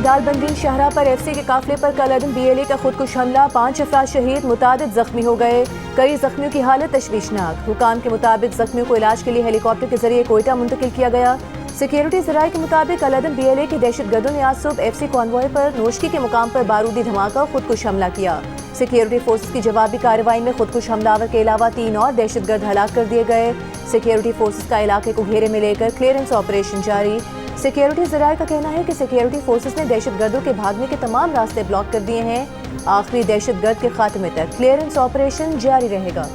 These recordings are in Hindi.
दालबंदी शाहरा पर FC के काफिले पर कलअदम BLA का खुदकुश हमला, 5 अफराद शहीद, मुतादिद जख्मी हो गए। कई जख्मियों की हालत तशवीशनाक। हुकाम के मुताबिक जख्मियों को इलाज के लिए हेलीकॉप्टर के जरिए कोयटा मुंतकिल किया गया। सिक्योरिटी ज़राए के मुताबिक कलअदम BLA के दहशतगर्दों ने आज सुबह FC कॉन्वॉय पर नोशकी के मुकाम पर बारूदी धमाका खुदकुश हमला किया। सिक्योरिटी फोर्सेस की जवाबी कार्रवाई में खुदकुश हमलावर के अलावा 3 और दहशतगर्द हलाक कर दिए गए। सिक्योरिटी फोर्सेस का इलाके को घेरे में लेकर क्लियरेंस ऑपरेशन जारी। सिक्योरिटी ज़राए का कहना है कि सिक्योरिटी फोर्सेस ने दहशतगर्दों के भागने के तमाम रास्ते ब्लॉक कर दिए हैं। आखिरी दहशतगर्द के खात्मे तक क्लियरेंस ऑपरेशन जारी रहेगा।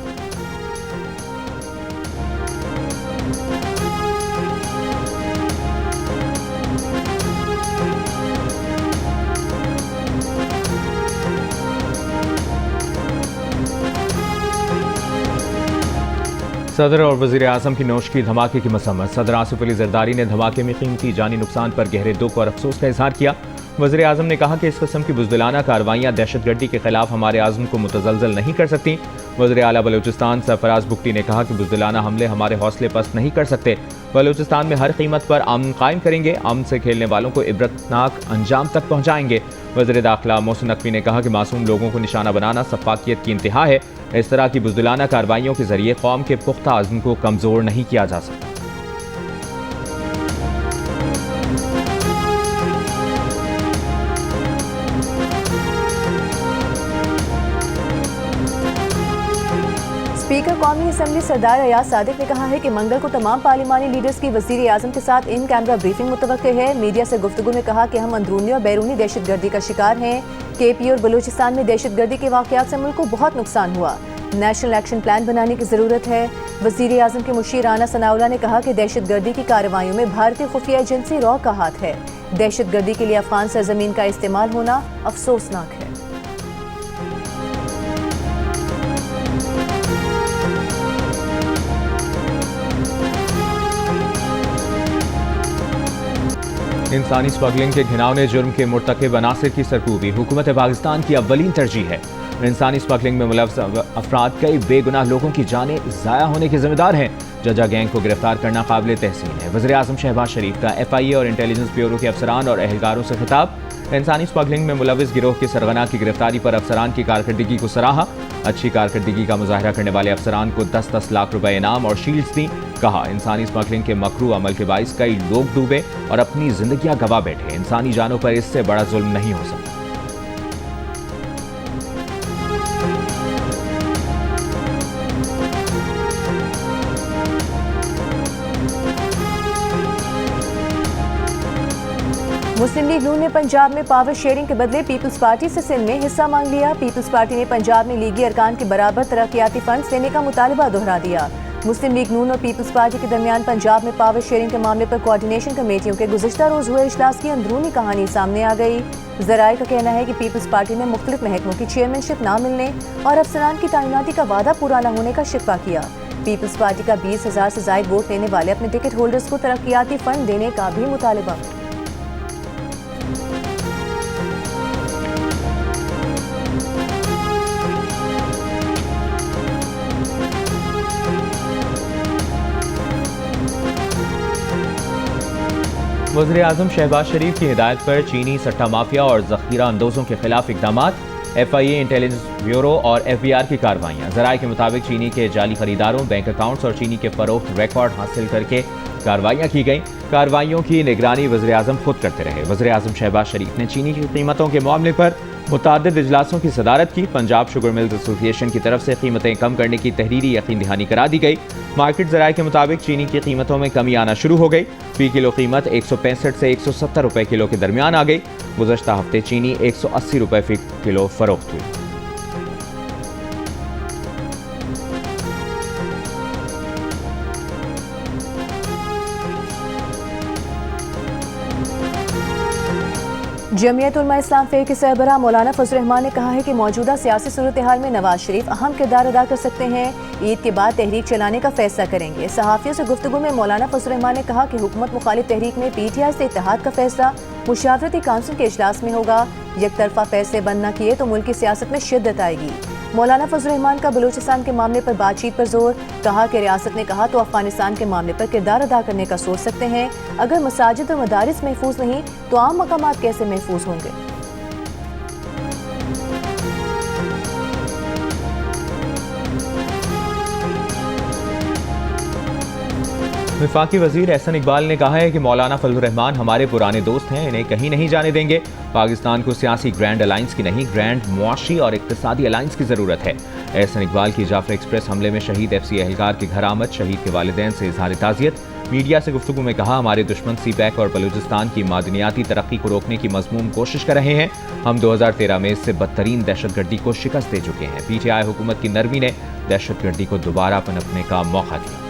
सदर और वज़ीर आज़म की नोशकी धमाके की मसम्मत। सदर आसिफ अली ज़रदारी ने धमाके में कीमती जानी नुकसान पर गहरे दुख और अफसोस का इजहार किया। वज़ीर आज़म ने कहा कि इस किस्म की बुज़दिलाना कार्रवाइयाँ दहशतगर्दी के खिलाफ हमारे आज़म को मुतज़लज़ल नहीं कर सकती। वज़ीर आला बलूचिस्तान सरफराज बुगटी ने कहा कि बुज़दिलाना हमले हमारे हौसले पस्त नहीं कर सकते। बलूचिस्तान में हर कीमत पर अमन कायम करेंगे, अमन से खेलने वालों को इबरतनाक अंजाम तक पहुँचाएंगे। वज़ीर दाखिला मोहसिन नकवी ने कहा कि मासूम लोगों को निशाना बनाना सफाकियत की इंतहा है। इस तरह की बुज़दिलाना कार्रवाइयों के जरिए कौम के पुख्ता आज़म को कमज़ोर नहीं किया जा सकता। स्पीकर कौमी असम्बली सरदार अयाज सादिक ने कहा है कि मंगल को तमाम पार्लिमानी लीडर्स की वज़ीर आज़म के साथ इन कैमरा ब्रीफिंग मुतवक्के है। मीडिया से गुफ्तगू में कहा कि हम अंदरूनी और बैरूनी दहशतगर्दी का शिकार हैं। KP और बलूचिस्तान में दहशतगर्दी के वाक़यात से मुल्क को बहुत नुकसान हुआ। नेशनल एक्शन प्लान बनाने की ज़रूरत है। वज़ीर आज़म के मुशीर राना सनाउल्लाह ने कहा कि दहशतगर्दी की कार्रवाइयों में भारतीय खुफिया एजेंसी रॉ का हाथ है। दहशतगर्दी के लिए अफगान सरजमीन का इस्तेमाल होना अफसोसनाक है। इंसानी स्मगलिंग के घिनौने जुर्म के मुर्तकिब अनासिर की सरकूबी हुकूमत पाकिस्तान की अव्वलीन तरजीह है। इंसानी स्मगलिंग में मुलव्वस अफराद कई बेगुनाह लोगों की जानें ज़ाया होने के जिम्मेदार हैं। जजा गैंग को गिरफ्तार करना काबिल तहसीन है। वज़ीर आज़म शहबाज शरीफ का FIA और इंटेलिजेंस ब्यूरो के अफसरान और एहलकारों से खिताब। इंसानी स्मगलिंग में मुलव्वस गिरोह के सरगना की गिरफ्तारी पर अफसरान की कारकर्दगी को सराहा। अच्छी कारकर्दगी का मुजाहरा करने वाले अफसरान को 10-10 लाख रुपए इनाम और शील्ड्स दी। कहा, इंसानी स्मगलिंग के मकरू अमल के बाइस कई लोग डूबे और अपनी जिंदगियां गवा बैठे। इंसानी जानों पर इससे बड़ा जुल्म नहीं हो सकता। मुस्लिम लीग नून ने पंजाब में पावर शेयरिंग के बदले पीपल्स पार्टी से सिंध में हिस्सा मांग लिया। पीपल्स पार्टी ने पंजाब में लीगी अरकान के बराबर तरक्याती फंड्स देने का मुतालबा दोहरा दिया। मुस्लिम लीग नून और पीपल्स पार्टी के दरमियान पंजाब में पावर शेयरिंग के मामले पर कोऑर्डिनेशन कमेटियों के गुज़िश्ता रोज हुए इजलास की अंदरूनी कहानी सामने आ गई। ज़राए का कहना है कि पीपल्स पार्टी ने मुख्तलिफ महकमों की चेयरमैनशिप न मिलने और अफसरान की तैनाती का वादा पूरा न होने का शिकवा किया। पीपल्स पार्टी का 20,000 से ज़ायद वोट लेने वाले अपने टिकट होल्डर्स को तरक्याती फंड देने का भी मुतालबा। वज़ीर आज़म शहबाज शरीफ की हिदायत पर चीनी सट्टा माफिया और ज़ख़ीरा अंदोज़ों के खिलाफ इक़दामात। FIA, इंटेलिजेंस ब्यूरो और FBR की कार्रवाइयाँ। ज़राए के मुताबिक चीनी के जाली खरीदारों, बैंक अकाउंट्स और चीनी के फ़रोख्त रिकॉर्ड हासिल करके कार्रवाइयाँ की गई। कार्रवाइयों की निगरानी वज़ीर आज़म खुद करते रहे। वज़ीर आज़म शहबाज शरीफ ने चीनी की कीमतों के मामले पर मुताद्दिद इजलासों की सदारत की। पंजाब शुगर मिल्स एसोसिएशन की तरफ से कीमतें कम करने की तहरीरी यकीन दहानी करा दी गई। मार्केट ज़राए के मुताबिक चीनी की कीमतों में कमी आना शुरू हो गई। फी किलो कीमत 165 से 170 रुपए किलो के दरमियान आ गई। गुज़श्ता हफ्ते चीनी 180 रुपए फी किलो फरोख्त हुई। जमीयत उलमा इस्लाम फ़े के सरबराह मौलाना फजल रहमान ने कहा है कि मौजूदा सियासी सूरत हाल में नवाज शरीफ अहम किरदार अदा कर सकते हैं। ईद के बाद तहरीक चलाने का फैसला करेंगे। सहाफ़ियों से गुफ्तगू में मौलाना फजल रहमान ने कहा कि हुकूमत मुखालिफ तहरीक में PTI से इत्तेहाद का फैसला मुशावरती काउंसिल के इजलास में होगा। यकतरफा फैसले बंद न किए तो मुल्क की सियासत में शिद्दत आएगी। मौलाना फजल रहमान का बलूचिस्तान के मामले पर बातचीत पर जोर, कहा कि रियासत ने कहा तो अफगानिस्तान के मामले पर किरदार अदा करने का सोच सकते हैं। अगर मसाजिद और मदारिस महफूज नहीं तो आम मकामात कैसे महफूज होंगे। वफाकी वजीर एहसन इकबाल ने कहा है कि मौलाना फजल रहमान हमारे पुराने दोस्त हैं, इन्हें कहीं नहीं जाने देंगे। पाकिस्तान को सियासी ग्रैंड अलायंस की नहीं, ग्रैंड मुआशी और इक्तिसादी अलायंस की जरूरत है। एहसन इकबाल की जाफर एक्सप्रेस हमले में शहीद FC एहलकार के घर आमद, शहीद के वालिदैन से इजहार ताज़ियत। मीडिया से गुफ्तगू में कहा, हमारे दुश्मन CPEC और बलूचिस्तान की मादनियाती तरक्की को रोकने की मजमूम कोशिश कर रहे हैं। हम 2013 में इससे बदतरीन दहशतगर्दी को शिकस्त दे चुके हैं। PTI हुकूमत की नरमी ने दहशतगर्दी को दोबारा पनपने का मौका दिया।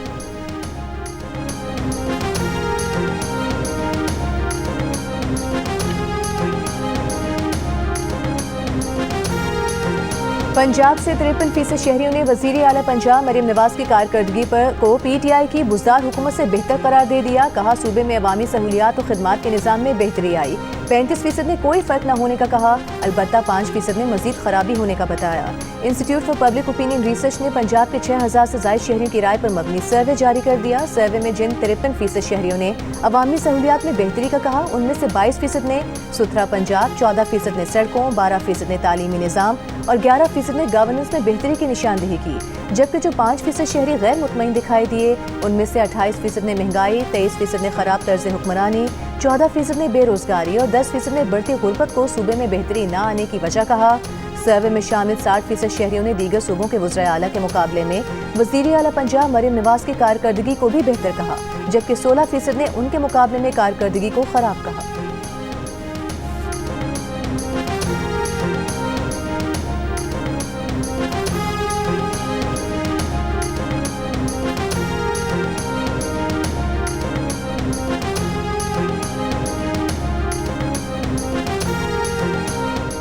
पंजाब से 53% शहरियों ने वजीर आला पंजाब मरीम नवाज की कारकर्दगी को PTI की बुज़दार हुकूमत से बेहतर करार दे दिया। कहा, सूबे में अवामी सहूलियात और खिदमात के निज़ाम में बेहतरी आई। 35% ने कोई फर्क न होने का कहा, अलबत्ता 5% ने मजीद खराबी होने का बताया। Institute for public opinion research ने पंजाब के 6000 से ज्यादा शहरियों की राय पर मबनी सर्वे जारी कर दिया। सर्वे में जिन 53% शहरियों ने अवामी सहूलियात में बेहतरी का कहा, उनमें से 22% ने सुथरा पंजाब, 14% ने सड़कों, 12% ने तालीमी निज़ाम और 11% ने गवर्नेंस में बेहतरी की निशानदेही की। जबकि जो 5% शहरी गैर मुतमईन दिखाई दिए, उनमें से 28% ने महंगाई, 23% ने खराब तर्ज हुक्मरानी, 14% ने बेरोजगारी और 10% ने बढ़ती गुर्बत को सूबे में बेहतरी न आने की वजह कहा। सर्वे में शामिल 60% शहरियों ने दीगर सूबों के वज़ीर आला के मुकाबले में वज़ीर आला पंजाब मरीम नवाज की कारकर्दगी को भी बेहतर कहा, जबकि 16% ने उनके मुकाबले में कारकर्दगी को खराब कहा।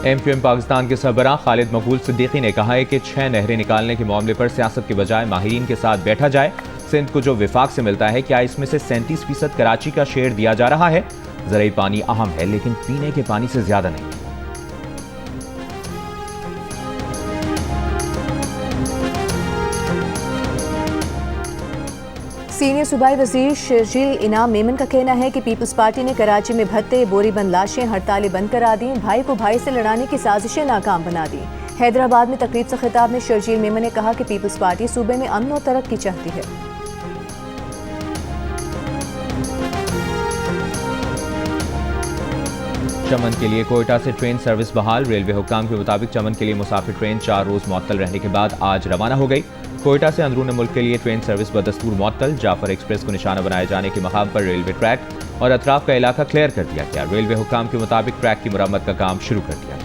MQM पाकिस्तान के सरबराह खालिद मकबूल सिद्दीकी ने कहा है कि 6 नहरें निकालने के मामले पर सियासत के बजाय माहिरीन के साथ बैठा जाए। सिंध को जो विफाक से मिलता है, क्या इसमें से 37% कराची का शेयर दिया जा रहा है? ज़रूरी पानी अहम है, लेकिन पीने के पानी से ज्यादा नहीं। सीनियर सूबाई वजीर शर्जील इनाम मेमन का कहना है कि पीपल्स पार्टी ने कराची में भत्ते, बोरीबंद लाशें, हड़तालें बंद करा दी, भाई को भाई से लड़ाने की साजिशें नाकाम बना दी। हैदराबाद में तकरीब से खिताब में शर्जील मेमन ने कहा कि पीपल्स पार्टी सूबे में अमन और तरक्की चाहती है। चमन के लिए कोयटा से ट्रेन सर्विस बहाल। रेलवे हुक्काम के मुताबिक चमन के लिए मुसाफिर ट्रेन 4 रोज मुअत्तल रहने के बाद आज रवाना हो गई। कोयटा से अंदरून मुल्क के लिए ट्रेन सर्विस बदस्तूर मुअत्तल। जाफर एक्सप्रेस को निशाना बनाए जाने के मकाम पर रेलवे ट्रैक और अतराफ का इलाका क्लियर कर दिया गया। रेलवे हुक्काम के मुताबिक ट्रैक की मुरम्मत का काम शुरू कर दिया गया।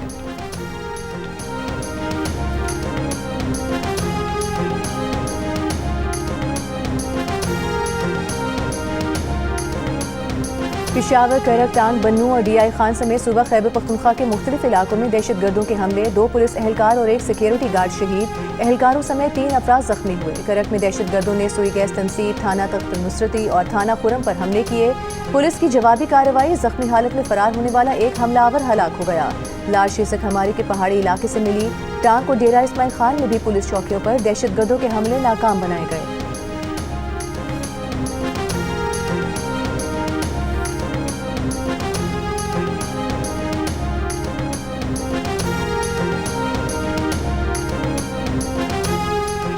पिशावर, करक, टांग, बन्नू और DI खान समेत सूबा खैबर पख्तूनख्वा के मुख्तलिफ इलाकों में दहशतगर्दों के हमले, 2 पुलिस एहलकार और 1 सिक्योरिटी गार्ड शहीद। एहलकारों समेत 3 अफराद जख्मी हुए। करक में दहशतगर्दों ने सुई गैस तनसीब, थाना तख्त नुसरती और थाना खुरम पर हमले किए। पुलिस की जवाबी कार्रवाई, जख्मी हालत में फरार होने वाला एक हमलावर हलाक हो गया। लाश शीर्षक हमारी के पहाड़ी इलाके से मिली। टांग और डेरा इस्माइल खान में भी पुलिस चौकियों पर दहशतगर्दों के हमले नाकाम बनाए गए।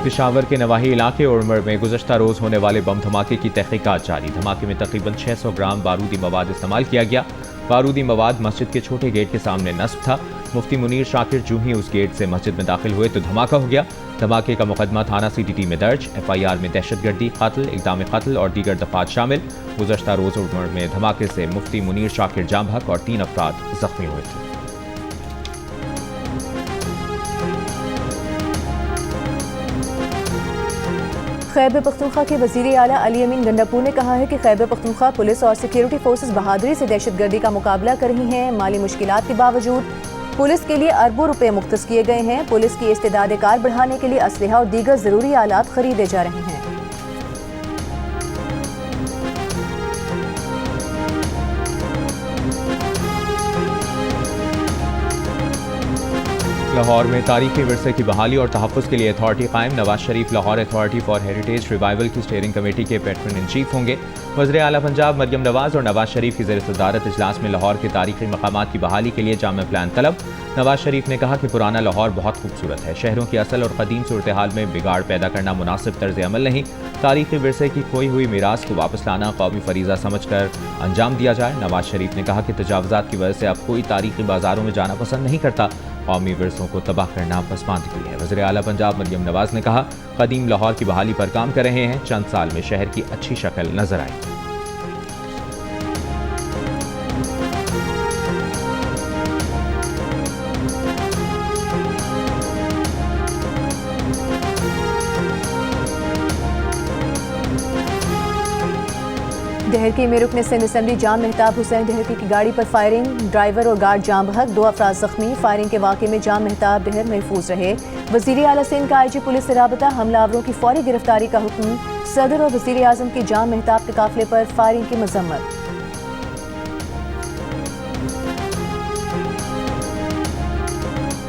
पिशावर के नवाही इलाके उमर में गुज़श्ता रोज होने वाले बम धमाके की तहकीकात जारी। धमाके में तकरीबन 600 ग्राम बारूदी मवाद इस्तेमाल किया गया। बारूदी मवाद मस्जिद के छोटे गेट के सामने नस्ब था। मुफ्ती मुनीर शाकिर जूं ही उस गेट से मस्जिद में दाखिल हुए तो धमाका हो गया। धमाके का मुकदमा थाना CTT में दर्ज। FIR में दहशतगर्दी, कत्ल, इक़दाम कत्ल और दीगर दफात शामिल। गुज़श्ता रोज उमर में धमाके से मुफ्ती मुनीर शाकिर जाम हक और 3 अफराद जख्मी हुए थे। खैबर पख्तूनख्वा के वज़ीर आला अली अमीन गंडापुर ने कहा है कि खैबर पख्तूनख्वा पुलिस और सिक्योरिटी फोर्सेस बहादुरी से दहशतगर्दी का मुकाबला कर रही हैं। माली मुश्किलात के बावजूद पुलिस के लिए अरबों रुपए मुख्तस किए गए हैं। पुलिस की इस्तेदाद कार बढ़ाने के लिए असलहा और दीगर जरूरी आलात खरीदे जा रहे हैं। लाहौर में तारीखी विरसे की बहाली और तहफ़्फ़ुज़ के लिए अथॉरिटी कायम। Nawaz Sharif Lahore authority for heritage revival की स्टीयरिंग कमेटी के पैट्रन इन चीफ होंगे। वज़ीर आला पंजाब मरियम नवाज और नवाज शरीफ की ज़ेर सदारत इजलास में लाहौर के तारीखी मकामात की बहाली के लिए जाम प्लान तलब। नवाज शरीफ ने कहा कि पुराना लाहौर बहुत खूबसूरत है, शहरों की असल और कदीम सूरत हाल में बिगाड़ पैदा करना मुनासिब तर्ज अमल नहीं। तारीखी विरसे की खोई हुई मीरास को वापस लाना कौमी फरीज़ा समझ कर अंजाम दिया जाए। नवाज शरीफ ने कहा कि तजावुज़ात की वजह से अब कोई तारीखी बाजारों में जाना पसंद नहीं करता, कौमी विरसों को तबाह करना पसमानदगी है। वज़ीर आला पंजाब मरियम नवाज ने कहा कदीम लाहौर की बहाली पर काम कर रहे हैं, चंद साल में शहर की अच्छी शक्ल नजर आई। दहरकी में रुकने सिंध असेंबली जाम मेहताब हुसैन दहरकी की गाड़ी पर फायरिंग, ड्राइवर और गार्ड जाम बहक, 2 अफराद जख्मी। फायरिंग के वाक़े में जाम मेहताब डहर महफूज रहे। वज़ीर आला सिंध का IG पुलिस से राबता, हमलावरों की फौरी गिरफ्तारी का हुक्म। सदर और वज़ीर आज़म की जाम मेहताब के काफिले पर फायरिंग की मजम्मत।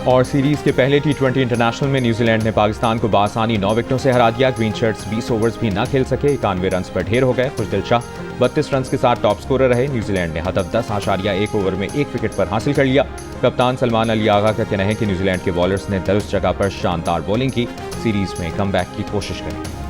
और सीरीज के पहले T20 इंटरनेशनल में न्यूजीलैंड ने पाकिस्तान को बासानी 9 विकेटों से हरा दिया। ग्रीन शर्ट्स 20 ओवर्स भी न खेल सके, 91 रन पर ढेर हो गए। खुशदिल शाह 32 रन के साथ टॉप स्कोरर रहे। न्यूजीलैंड ने हदफ 10.1 ओवर में 1 विकेट पर हासिल कर लिया। कप्तान सलमान अली आगा का कहना है कि न्यूजीलैंड के बॉलर्स ने दुरुस्त जगह पर शानदार बॉलिंग की, सीरीज में कमबैक की कोशिश करी।